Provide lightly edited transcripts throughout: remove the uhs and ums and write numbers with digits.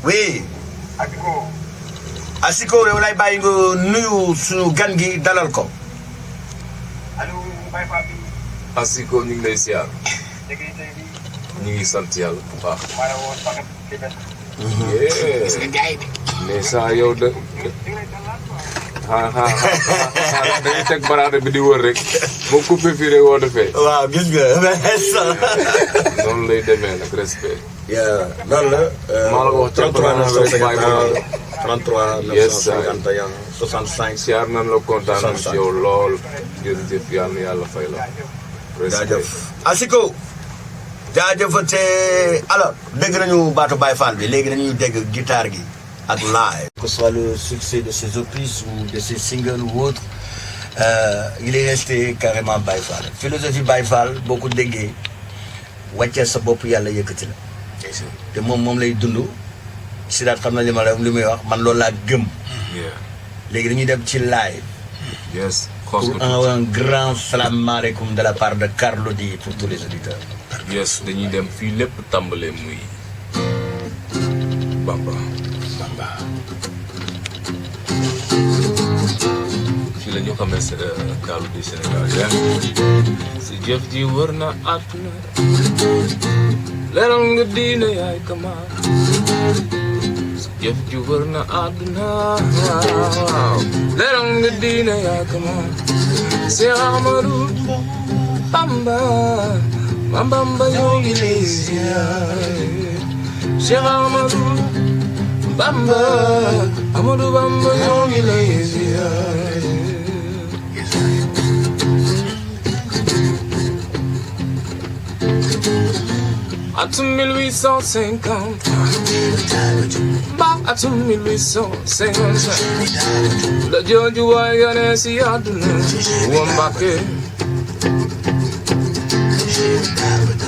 oui. Asiko yow lay bàyyi nga nuyu suñu gan gi dalal ko. Asiko ñu ngi lay siyaar. ñu ngi sant yàlla bu baax. mais saa yow de dañuy teg baraade bi di wër rek boo coupé fii rek woo defee. waaw gis nga noonu lay demee nag respect. noonu la. maa la ko wax 33 951 65. siyaar nañ la kontaan nañ ci yow lool. jërëjëf yàlla fay la. jaajëf Asiko. jaajëfate alors dégg nañu baatu Baye Fall bi léegi dañuy dégg guitare gi ak live. Que ce soit le succès de ses opus ou de ses singles ou autre il est resté carrément Baye Fall philosophie Baye Fall boo ko déggee wàccee sa bopp yàlla yëkkati la. te moom lay dund si daat xam na li muy wax man loolu laa gëm. léegi dañuy dem ci live. yes. pour un grand salaamaaleykum de la part de Carlou D pour tous les auditeurs. yes dañuy dem fii lépp tàmbalee muy Bamba. fii la ñu xamee Carlou D Sénégal si jëf ji wër na àdduna leeral nga diine yaay kamaal si jëf ji wër na àdduna leeral nga diine yaay kamaal Cheikh Ahmadou Bamba Bamba ñoo ngi lay ziar Cheikh Ahmadou Bamba Amadou Bamba ñoo ngi lay ziar atum 1850 ba atum 1855 la jooju waay gane si àdduna wa Mbàkke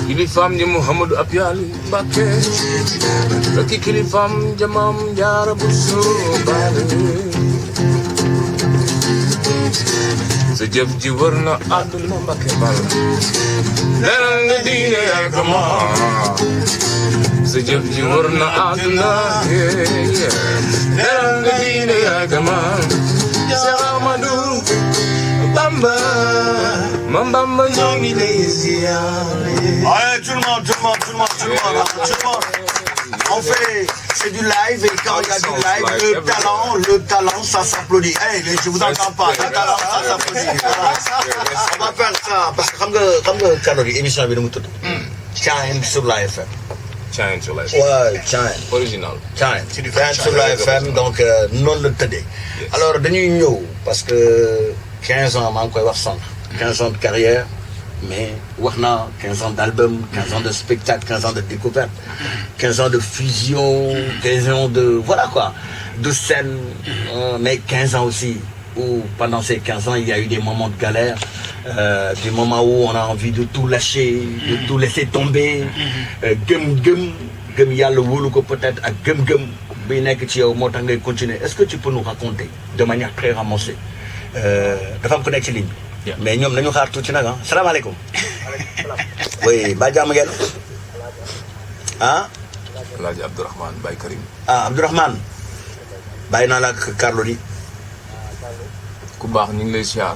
kilifam ji Muhammadu Apiyali Mbàkke rakki kilifam jamam Jaara Buso Baale sa jëf ji wër na àdduna Mbàkke Balla leeral nga diine yaay kama sa jëf ji wër na àdduna leeral nga diine yaay kama Cheikh Ahmadou Bamba Mam Bamba ñoo ngi lay ziar. Allez, tout le monde. On fait, c'est du live et quand il y a du live, le talent, ça s'applaudit. Hey, je vous entends pas. Le talent, ça s'applaudit. On va faire ça parce que xam nga Carlou D émission bi nu mu tudd. Chine sur la FM. Chine sur la FM. Ouais, Chine. Original. Chine sur la FM donc noonu la tëddee. Alors dañuy ñëw parce que 15 ans maa ngi koy wax sànq. 15 ans de carrière. Mais wax na 15 ans d'album, 15 ans de spectacle, 15 ans de découverte, 15 ans de fusion, 15 ans de voilà quoi, de scène, mais 15 ans aussi où pendant ces 15 ans il y a eu des moments de galère, des moments où on a envie de tout lâcher, de tout laisser tomber, gëm yàlla wóolu ko peut-être ak gëm bi nekk ci yow moo tax ngay continuer. Est-ce que tu peux nous raconter de manière très ramassée dafa am ku nekk ci ligne bi. mais ñoom nañu xaar tuuti nag ah salaamaaleykum. oui ba jàmm ngeen. ah. El Hadj Abdourahmane Baye Karim. ah Abdourahmane. bàyyi naa la ak Carlou D. ku baax ñu ngi lay siyaar.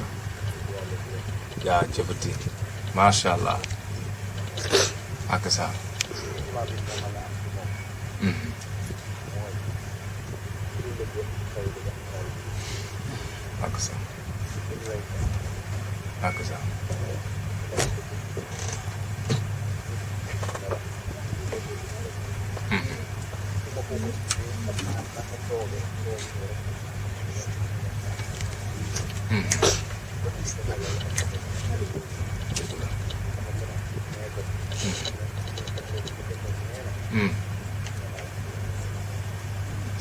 yaa jëfati. macha allah. ak sa. ak sa. ak sa.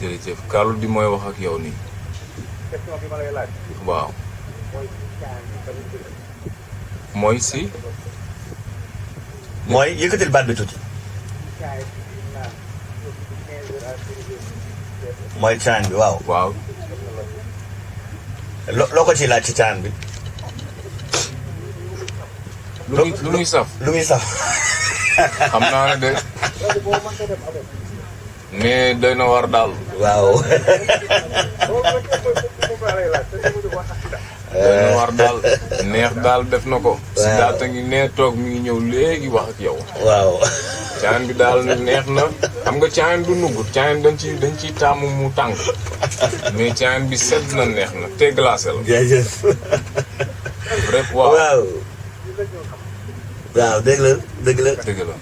jërëjëf Carlou D mooy wax ak yow nii. waaw. mooy si. mooy yëkkatil baat bi tuuti. mooy caan bi waaw. waaw. loo ko ci laaj ci caan bi. lu muy saf. lu muy saf. xam naa ne de. mais doy na war daal. waaw. doy na war daal neex daal def na ko. si daata ngi nee toog mi ngi ñëw léegi wax ak yow. waaw. caayin bi daal neex na xam nga caayin du nugg caayin dañ ciy taamu mu tàng mais caayin bi sedd na neex na te glacé la. jaajëf. bref waaw. waaw dëgg la dëgg la. dëgg la.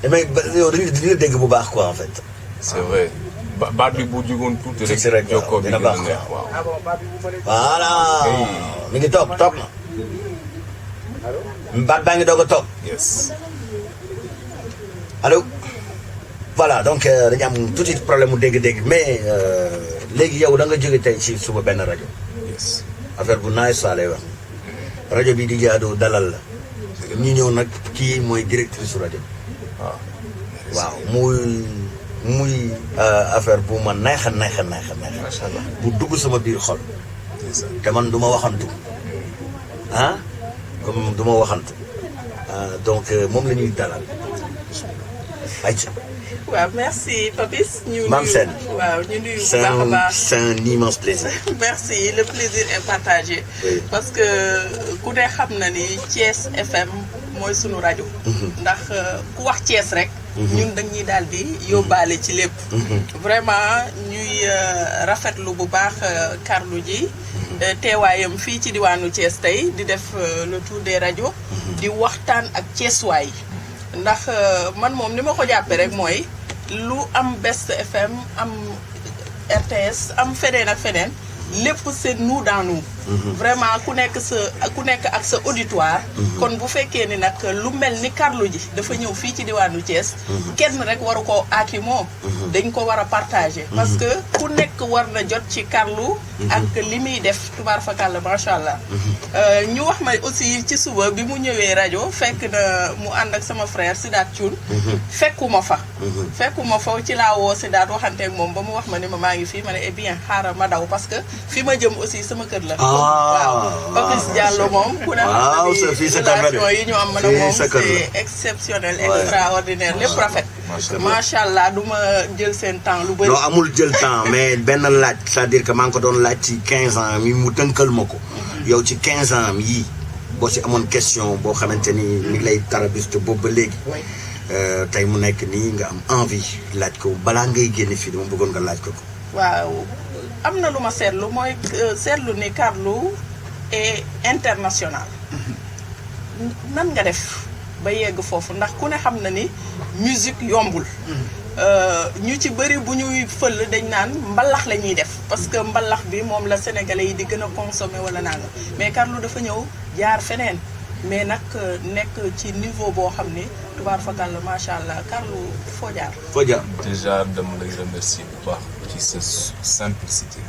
mais yow dañuy dégg bu baax quoi en fait. c'est vrai baat bi bu jugoon tuuti rek. jokkoo bi dina gën a baax neex waaw. voilà. mi ngi toog na. baat baa ngi doog a toog. yes. allo. voilà donc dañu am tuuti problème mu dégg-dégg mais léegi yow da nga jóge tey ci suba benn rajo. yes. affaire bu nice saa lay wax. rajo bi di jaadoo dalal la. ñu ñëw nag kii mooy directrice su rajo bi. waaw. waaw muy affaire bu ma neex a neex. macha allah. bu dugg sama biir xol. te man du ma waxantu. comme du ma waxantu. donc moom la ñuy dalal. ayca. waaw merci Papis. Mame Sène. waaw ñu nuyu bu baax a baax c'est un immense plaisir. merci le plaisir est partagé. Oui. parce que ku ne xam na ni Thiès FM mooy sunu rajo. ndax ku wax Thiès rek. ñun dañuy daal di yóbbaale ci lépp. vraiment ñuy rafetlu bu baax Carlou ji. teewaayam fii ci diwaanu Thiès tey di def le tour des rajo. di waxtaan ak Thiessois yi. ndax man moom ni ma ko jàppee rek mooy lu am Best FM am RTS am feneen ak feneen lépp c'est nous dans nous. vraiment ku nekk ak sa auditoire. kon bu fekkee ni nag lu mel ni Carlou ji dafa ñëw fii ci diwaanu Thiès. kenn rek waru ko aaki moom. dañ ko war a partager. parce que ku nekk war na jot ci Carlou. ak li muy def tubaar fakàlla macha allah. ñu wax ma aussi ci suba bi mu ñëwee rajo fekk na mu ànd ak sama frère Sidaat Thioune. fekkuma fa ci laa woo Sidaat waxanteeg moom ba mu wax ma ni ma maa ngi fii ma ne eh bien xaaral ma daw parce que fi ma jëm aussi sama kër la. waaw Papis Diallo moom. ku ne xam ne relation yi ñu am man ak moom c'est exceptionnel extraordinaire lépp rafet. macha allah du ma jël seen temps lu bëri. non amul jël temps mais benn laaj c'est-à-dire que maa ngi ko doon laaj ci 15 ans mi mu tënkal ma ko. yow ci 15 ans yii boo ci amoon question boo xamante ni mi ngi lay tarabiste boobu ba léegi. tey mu nekk nii nga am envie laaj ko balaa ngay génne fii dama bëggoon nga laaj ko. waaw am na lu ma seetlu mooy seetlu ni Carlou est international. nan nga def ba yegg foofu ndax ku ne xam na ni musique yombul. ñu ci bëri bu ñuy fël dañ naan mbalax la ñuy def parce que mbalax bi moom la sénégalais yi di gën a consommer wala nanga mais Carlou dafa ñëw jaar feneen mais nag nekk ci niveau boo xam ni tubaar fakal la macha allah Carlou foo jaar. déjà dama lay remercier bu baax ci sa simplicité.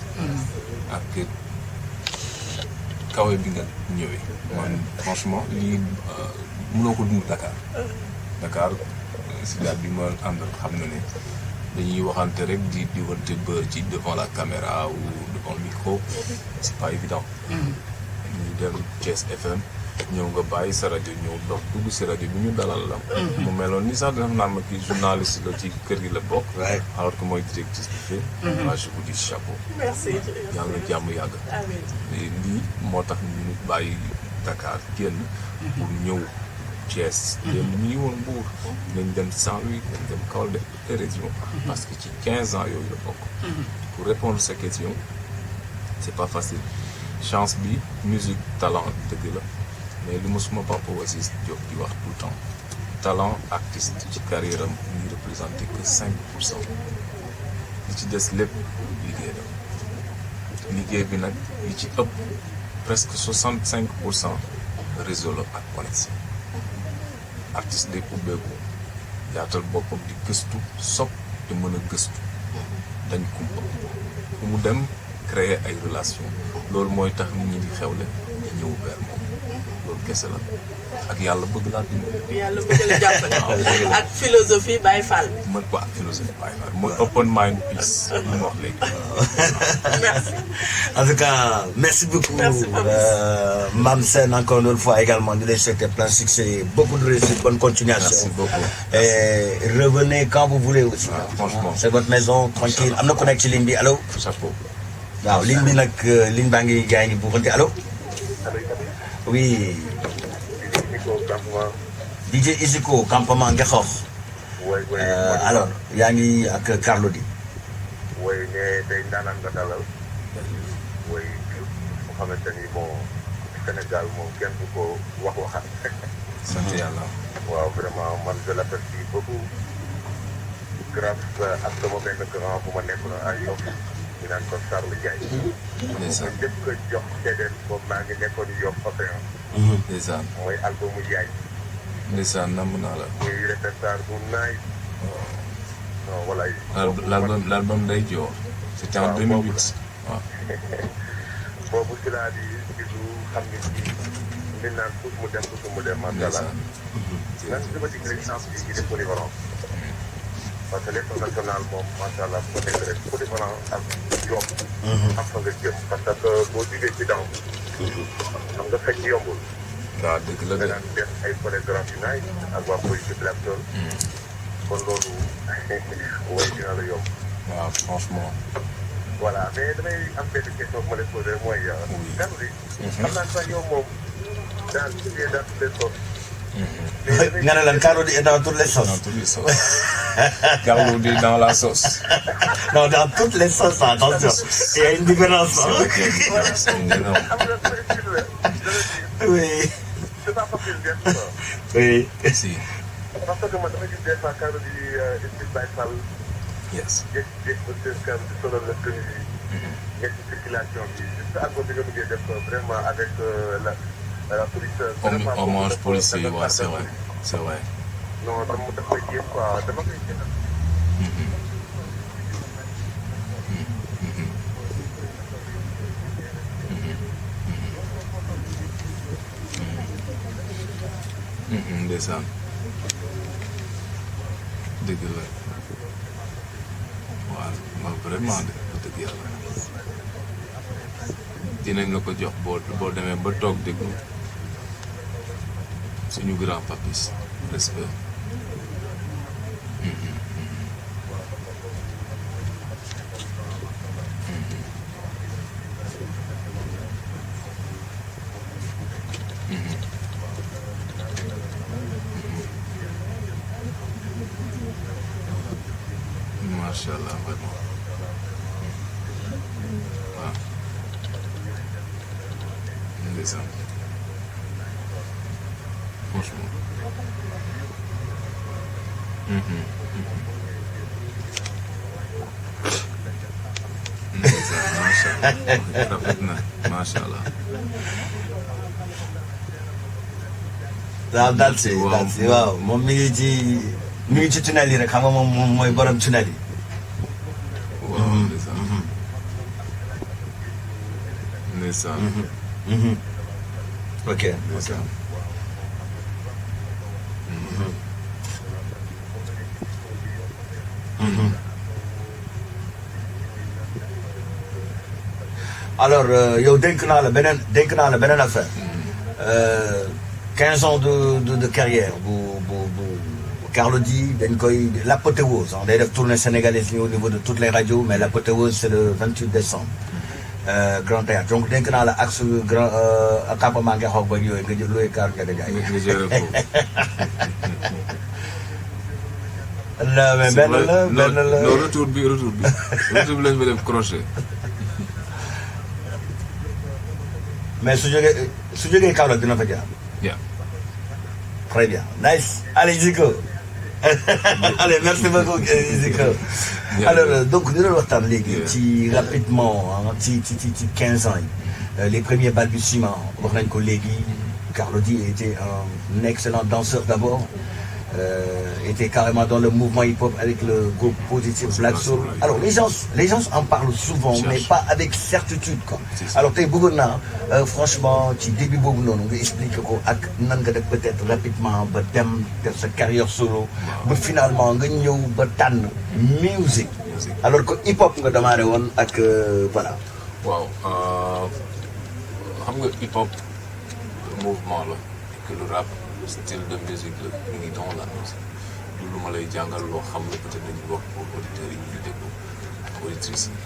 ak kawe bi nga ñëwee. man franchement lii mënoo ko dund Dakar si daal bi ma àndal xam na ne dañuy waxante rek di wante bër ci devant la caméra ou devant le micro c'est pas évident. ñu dem Thiès FM ñëw nga bàyyi sa rajo ñëw dox dugg si rajo bi ñu dalal la. mu meloon ni sax def naa ma kii journaliste la ci kër gi la bokk. alors que mooy directrice bi fii. moi je vous dis chapeau. merci. yàlla jàmm yàgg. amiin lii moo tax ñu bàyyi Dakar génn. pour ñëw Thiès. démb ñu ngi woon Mbour. nañ dem Saint-Louis nañ dem Kaolack def région. parce que ci 15 ans yooyu la bokk. pour répondre à cette question c'est pas facile chance bi musique talent dëgg la. mais li ma suma papa aussi Diop di wax tout le temps talent artiste ci carrière am ñu représenté que 5%. li ci des lépp liggéey la liggéey bi nag li ci ëpp presque 65% réseau la ak connexion. artiste day ubbeeku yaatal boppam di gëstu sopp te mën a gëstu dañ kumpa fu mu dem créer ay relation loolu mooy tax nit ñi di xewle di ñëw vers moom loolu kese la ak yàlla bëgg laa dimbali. yàlla bëgg la jàppale. ak philosophie Baye Fall. man quoi philosophie Baye Fall mooy open mind peace li mu wax léegi. merci. En tout cas, merci beaucoup. Merci, Mame Sène, encore une fois également, nous les souhaitons plein succès, beaucoup de réussite, bonne continuation. Merci beaucoup. Et revenez quand vous voulez aussi. Ah, franchement. C'est votre maison, tranquille. Am na ku nekk ci ligne bi, allo. chapeau. waaw ligne bi nag ligne baa ngi gars yi bu xonte allo. oui. DJ Isiko campement Ngexox. Alors yaa ngi ak Carlou D. oui mais day ndaanaan nga dalal. oui mu xamante ni bon Sénégal moom kenn du ko waxaat. sant yàlla. waaw vraiment man je l'apprécie beaucoup. grâce ak sama benn grand bu ma nekkoon à Yoff ñu naan ko Charles Ndiaye. ndeysaan ma njëkk a jox CD boobu maa ngi nekkoon Yoff Océan. ndeysaan. mooy albumu Ndiaye. ndeysaan namm naa la. muy répertoire bu naay. non voilà. l'album Ndeye Dior. c'était en 2008. waaw. boobu ci laa di gisu xam ni li naan pour mu dem macha allah. man li ma dig rek chance bi ñu def polyvalent. parce que l'international moom macha allah bu ko nekk rek polyvalent ak yomb. am fa nga jëm parce que boo jugee ci daw. xam nga fekk yombul. waaw dëgg la de. daan def ay chorégraphe yu naay ak waa police Black Soul. kon loolu way dina la yomb. waaw franchement. voilà mais damay am benn question bu ma leen posé mooy. Carlou D. xam naa sax yow moom dans toutes les sauces. nga ne lan Carlou D est dans toutes les sauces. dans toutes les sauces. Carlou D dans la sauce. non dans toutes les sauces attention. il y a une différence. c'est une énorme. am na précis la. oui. c'est pas facile bien sûr. oui. si. parce que man damay gis des fois Carlou D style Baye Fall. yes. jékki-jékki ba seen kàddu di solo la tenue bi. nekk ci circulation bi juste album bi nga mujjee def vraiment avec la police. vraiment hommage policier yi waaw c'est vrai c'est vrai. non dama koy jéem quoi dama koy jéem. ndeysaan dëgg la waaw vraiment de dëgg yàlla dinañ la ko jox boo demee ba toog déglu suñu grand papis respect. macha allah vraiment waaw. ndeysaan franchement. ndeysaan macha allah rafet na macha allah. waaw moom mi ngi ci tunnel yi rek xam nga moom mooy borom tunnel yi. waaw ndeysaan. ndeysaan. ok. ndeysaan. alors yow dénk naa la beneen affaire. 15 ans de carrière bu Carlou D dañ koy l'apothéose day def tournée sénégalaise au niveau de toutes les radios mais l'apothéose c'est le 28 décembre. Grand Théâtre donc dénk naa la ak su grand campement nga xaw ba yooyu nga jël looy Kaaru Ndiaga Ndiaye. nga jëlee foofu. non mais benn la non retour bi lañ fa def crochet. mais su jógee Kaolack dina fa jaar. bien. très bien nice allez Zico. allez merci beaucoup Zico. alors donc ñu doon waxtaan léegi ci rapidement ci 15 ans yi les premiers balbutiements wax nañ ko léegi. Carlou D était un excellent danseur d'abord était carrément dans le mouvement hip-hop avec le groupe Positive Black Soul. Alors les gens en parlent souvent, mais pas avec certitude quoi. Alors tey bëggoon naa franchement ci début boobu noonu nga expliquer ko ak nan nga def peut-être rapidement ba dem def sa carrière solo ba finalement nga ñëw ba tànn musique alors que hip-hop nga démarré woon ak voilà. waaw xam nga hip-hop mouvement la et que le rap style de musique la mu ngi dans la musique du lu ma lay jàngal loo xam ne peut-être dañuy wax pour auditeurs yi ñuy déglu ak auditrices yi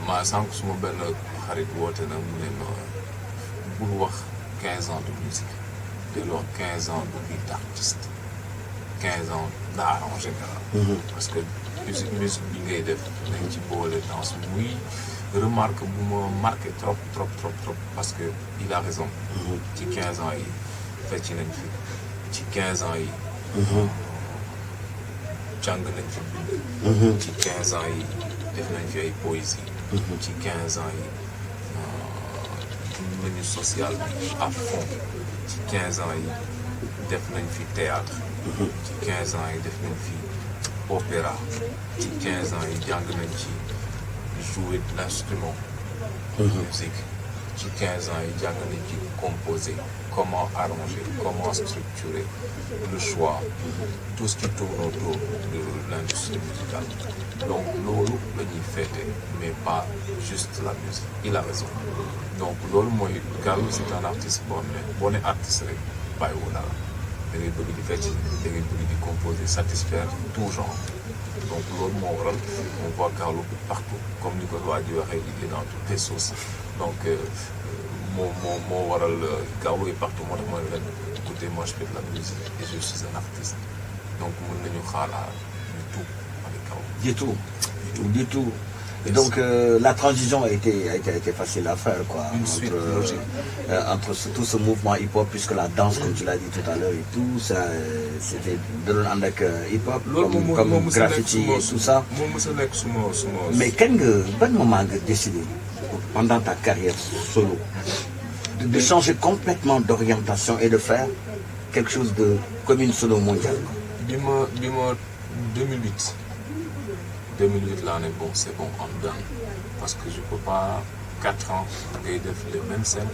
maa sànq suma benn xarit woote na mu ne ma bul wax 15 ans de musique dès lors 15 ans de vie d'artiste 15 ans d'art en général parce que musique bi ngay def nañ ci boole danse muy remarque bu ma marqué trop parce que il a raison ci 15 ans yi fecc nañ fi ci 15 ans yi jàng nañ fi bind ci 15 ans yi def nañ fi ay poésie ci 15 ans yi dund nañu social bi à fond ci 15 ans yi def nañ fi théâtre ci 15 ans yi def nañ fi opéra ci 15 ans yi jàng nañ ci jouer de l'instrument musique ci 15 ans yi jàng nañ ci composer comment arranger comment structurer le choix tout ce qui tourne autour de l'industrie musicale donc loolu la ñuy fêter mais pas juste la musique il a raison donc loolu mooy Gallo c'est un artiste boo xam ne boo ne artiste rek bàyyiwoo dara da ngay bëgg di fecc da ngay bëgg di composer satisfaire tout genre donc loolu moo waral on voit Gallo partout comme ni ko waa ji waxee il est dans toutes les sauces donc moo waral Gallo est partout moo tax ma ne leen écoutez moi je fais de la musique et je suis un artiste donc mën nañu xaalaat du tout avec Gallo. Du tout. Et donc la transition a été facile à faire quoi. Une suite logique. Entre tout ce mouvement hip-hop puisque la danse comme tu l'as dit tout à l'heure et tout ça c'était da doon ànd ak hip-hop. comme graffiti et tout ça. moom mos a nekk suma mais kañ nga ban moment nga décidé pendant ta carrière solo de changer complètement d'orientation et de faire quelque chose de comme une solo mondiale. bi ma 2008 laa ne bon c'est bon I'm done parce que je peux pas 4 ans ngay def les mêmes scènes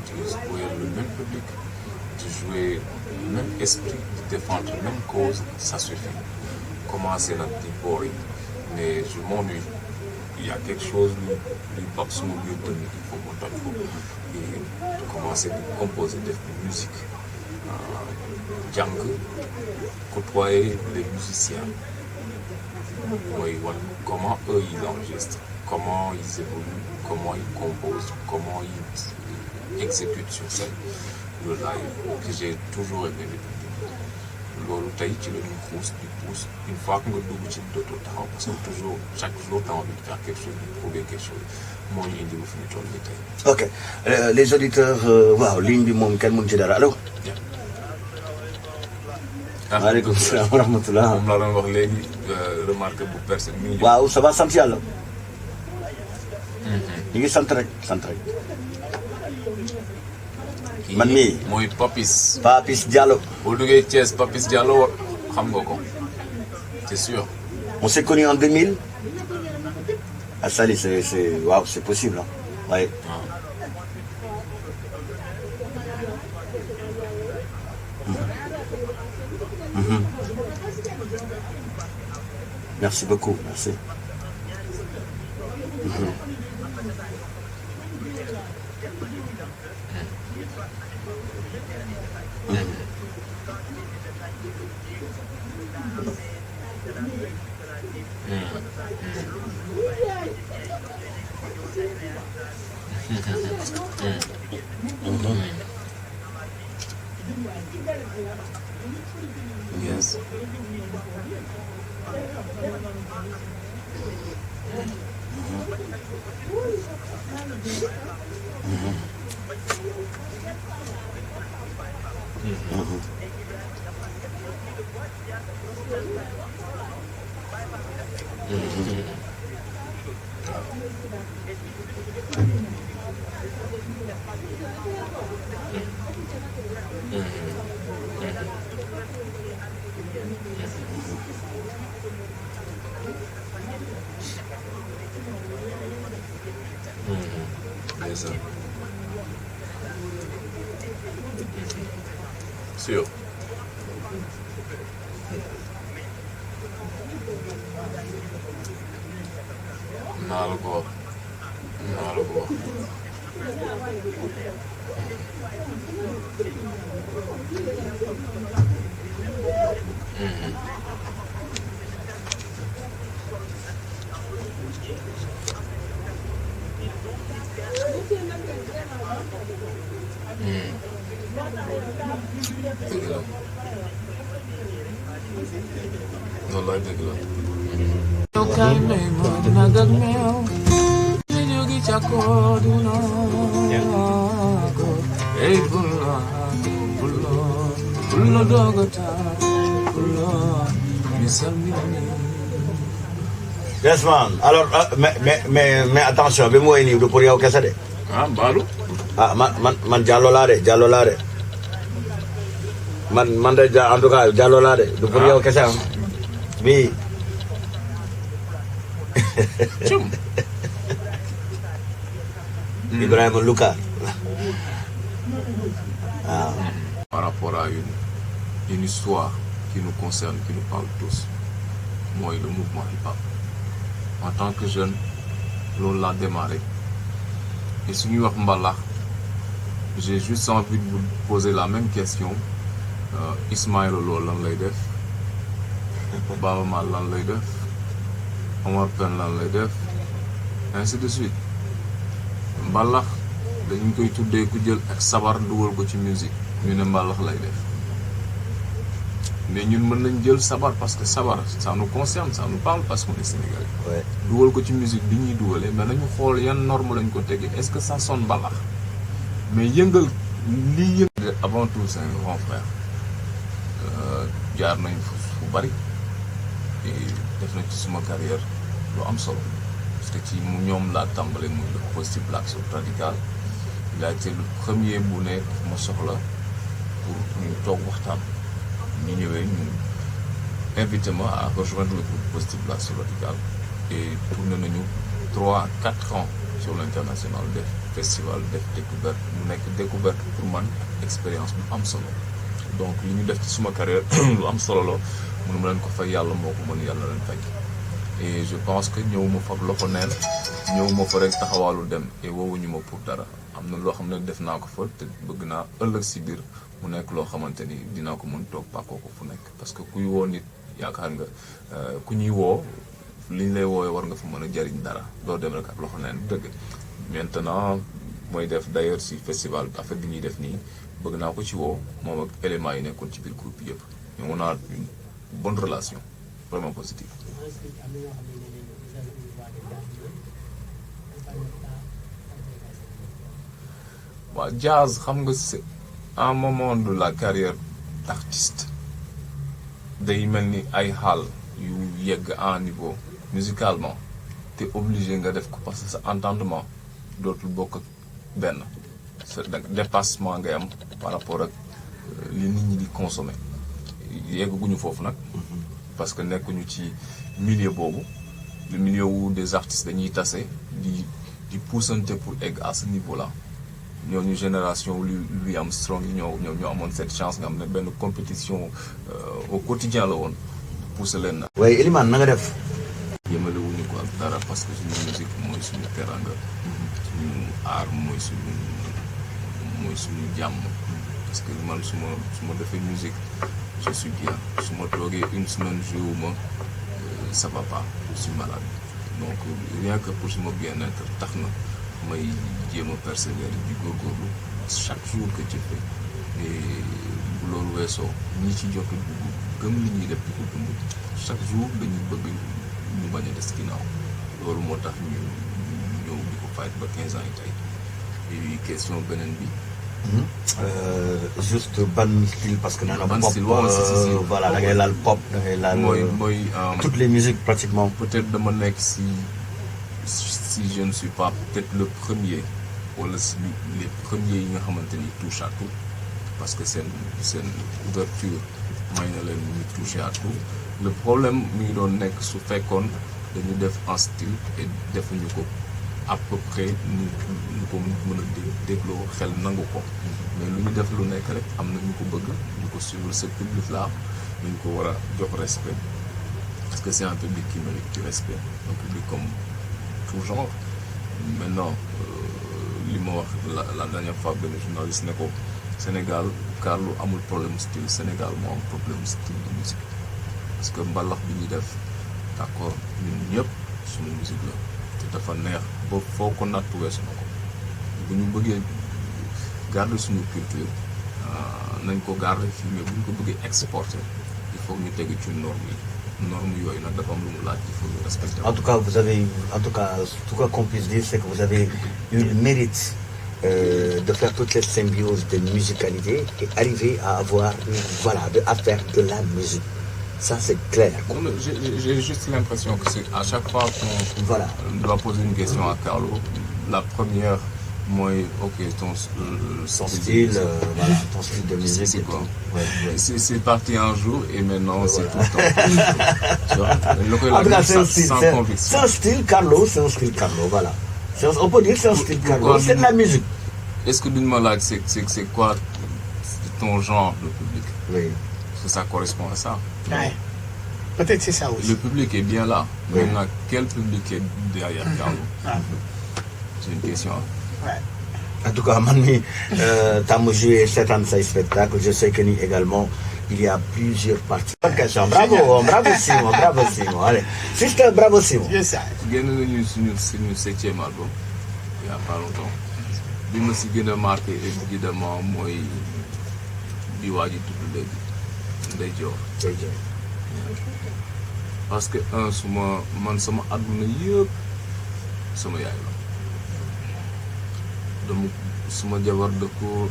di jouer le même public di jouer le même esprit di défendre la même cause ça suffit commencer nag di boring mais je m'ennuie il y a quelque chose luy bab suma biir dënn il faut ma toj ko et commencer di composer def musique jàng côtoyer les musiciens mooy wan comment eux ils enregistrent comment ils évoluent comment ils composent comment ils exécutent sur scène le live que j'ai toujours aimé loolu tey ci la ñuy xuus di pousse une fois que nga dugg ci dootoo taxaw parce que toujours chaque jour t'as envie de faire quelque chose de prouver quelque chose moo ñu indi ba fi ñu toll nii tey. ok les auditeurs waaw ligne bi moom kenn mënu ci dara allo. maaleykum salaam wa rahmatulah. moom laa doon wax léegi remarque bu personne mi ngi. waaw ça va sant yàlla. ñu ngi sant rek. man mii mooy Papis. Papis Diallo. boo duggee Thiès Papis Diallo xam nga ko c'est sûr. on s'est connus en 2000. ah ça c'est waaw c'est possible hein. Ouais. Merci beaucoup, merci. Yes. ça. Sûr. naa la ko wax naa la ko wax. dëgg la wallaay dëgg la. kay may ma nag ak meew ñu jógi ca kooduna ko ey bulla dogata bulla misal mi. Yes man. Alors mais attention bi mu woy nii du pour yow kese de. ah Badou. ah man Diallo laa de man de en tout cas Diallo laa de du pour yow kese am bi. Ibrahima Luka. Ah. Par rapport à une histoire qui nous concerne, qui nous parle tous, moi le mouvement hip-hop. En tant que jeune, l'on l'a démarré. Et si nous avons j'ai juste envie de vous poser la même question. Ismaël Lô lan lay def, Baaba Maal lan lay def, Omar Pène lan lay def, ainsi de suite. Mbalax dañu koy tuddee ku jël ak sabar dugal ko ci musique ñu ne mbalax lay def mais ñun mën nañ jël sabar parce que sabar ça nous concerne, ça nous parle parce qu'on est sénégalais. Ouais. dugal ko ci musique bi ñuy dugalee mais nañu xool yan norme lañ ko tegee est-ce que ça sonne mbalax mais yëngal lii yëngal avant tout c'est un grand frère jaar nañ fu bari def na ci suma carrière lu am solo. Parce que ci ñoom laa tàmbale muy le Positive Black Soul Radical il a été le premier bu ne ma soxla pour ñu toog waxtaan ñu ñëwee ñu invité ma à rejoindre le groupe Positive Black Soul Radical et tourné nañu 3-4 ans sur l'international def festival def découverte mu nekk découverte pour man expérience bu am solo donc li ñu def ci suma carrière lu am solo la mënu ma leen ko fay yàlla moo ko mën yàlla leen fay. Et je pense que ñëwuma fa loxo neen ñëwuma fa rek taxawaalu dem et woowuñu ma pour dara am na loo xam ne def naa ko fa te bëgg naa ëllëg si biir mu nekk loo xamante ni dinaa ko mën toog pàkkoo ko fu nekk parce que kuy woo nit yaakaar nga ku ñuy woo li ñu lay woowee war nga fa mën a jariñ dara doo dem rek ak loxo neen dëgg. Maintenant mooy def d'ailleurs si festival affaire bi ñuy def nii bëgg naa ko ci woo moom ak éléments yi nekkoon ci biir groupe yëpp mais on a une bonne relation vraiment positive. waaw jazz xam nga c'est un moment de la carrière d'artiste day mel ni ay xaal yu yegg à un niveau musicalement te obligé nga def ko parce que sa entendement dootul bokk ak benn sa dépassement ngay am par rapport ak li nit ñi di consommer yegguñu foofu nag parce que nekkuñu ci milieu boobu le milieu où des artistes dañuy tase di poussante pour egg à ce niveau là ñooñu génération Louis Armstrong yi ñoo amoon cette chance nga am ne benn compétition au quotidien la woon pousser leen na. waaye Elimane na nga def. yemale wuñu ko ak dara parce que suñu musique mooy suñu teranga suñu art mooy suñu jàmm parce que man su ma defee musique je suis bien su ma toogee une semaine jouwuma ça va pas je suis malade donc rien que pour suma bien-être tax na may jéem a persévérer di góorgóorlu chaque jour que je fais et bu loolu weesoo ñi ci jot a dugg gëm li ñuy def di ko dund chaque jour dañuy bëgg ñu bañ a des ginnaaw loolu moo tax ñu ñëw di ko fayet ba 15 ans yi tey et question beneen bi. Juste ban style parce que nana ban pop style waaw si voilà da ngay laal pop da ngay laal mooy toutes les musiques pratiquement. peut-être dama nekk si je ne suis pas peut-être le premier wala si les premiers yi nga xamante ni touche à tout parce que seen ouverture may na leen ñu toucher à tout le problème mi ngi doon nekk su fekkoon dañu def en style et defuñu ko à peu près ñu ko mën a dégloo xel nangu ko mais lu ñu def lu nekk rek am na ñu ko bëgg ñu ko suivre ce public là ñu ko war a jox respect parce que c'est un public qui mérite du respect un public comme tout genre maintenant li ma wax la dernière fois benn journaliste ne ko Sénégal Carlou amul problème style Sénégal moo am problème style de musique parce que mbalax bi ñuy def d'accord ñun ñëpp suñu musique la te dafa neex ba foo ko natt weesu na ko bu ñu bëggee garder suñu culture nañ ko garder fii mais bu ñu ko bëggee exporter il faut ñu tegu ci norme yooyu nag dafa am lu mu laaj il faut ñu respecter. En tout cas vous avez tout cas qu'on puisse dire c'est que vous avez eu le mérite de faire toute cette symbiose de musicalité et arriver à avoir à faire de la musique. Ça, c'est clair. J'ai juste l'impression que c'est à chaque fois qu'on doit poser une question à Carlou, la première, moi, ok, ton style de musique, c'est quoi? Ouais. C'est parti un jour et maintenant c'est tout le temps. Tu vois? En tout cas, c'est un style Carlou, voilà. On peut dire que c'est un style Carlou, c'est de la musique. Est-ce que d'une malade, c'est quoi ton genre de public? Oui. Est-ce que ça correspond à ça? Ouais. Peut-être c'est ça aussi. Le public est bien là. Oui. Maintenant, quel public est derrière Carlou? C'est une question. Ouais. En tout cas, Mani, t'as joué 7 ans de ce spectacle. Je sais que ni également, il y a plusieurs parties. Bravo Simon. Allez, sister, bravo Simon. Yes, sir. Génn nañu suñu 7e album il y a pas longtemps. Bi ma si gën a marqué évidemment mooy bi waa ji tudd léegi Ndey Joor. Parce que sama àdduna yëpp sama yaay la. Suma jabar da ko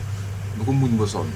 muñ ba sonn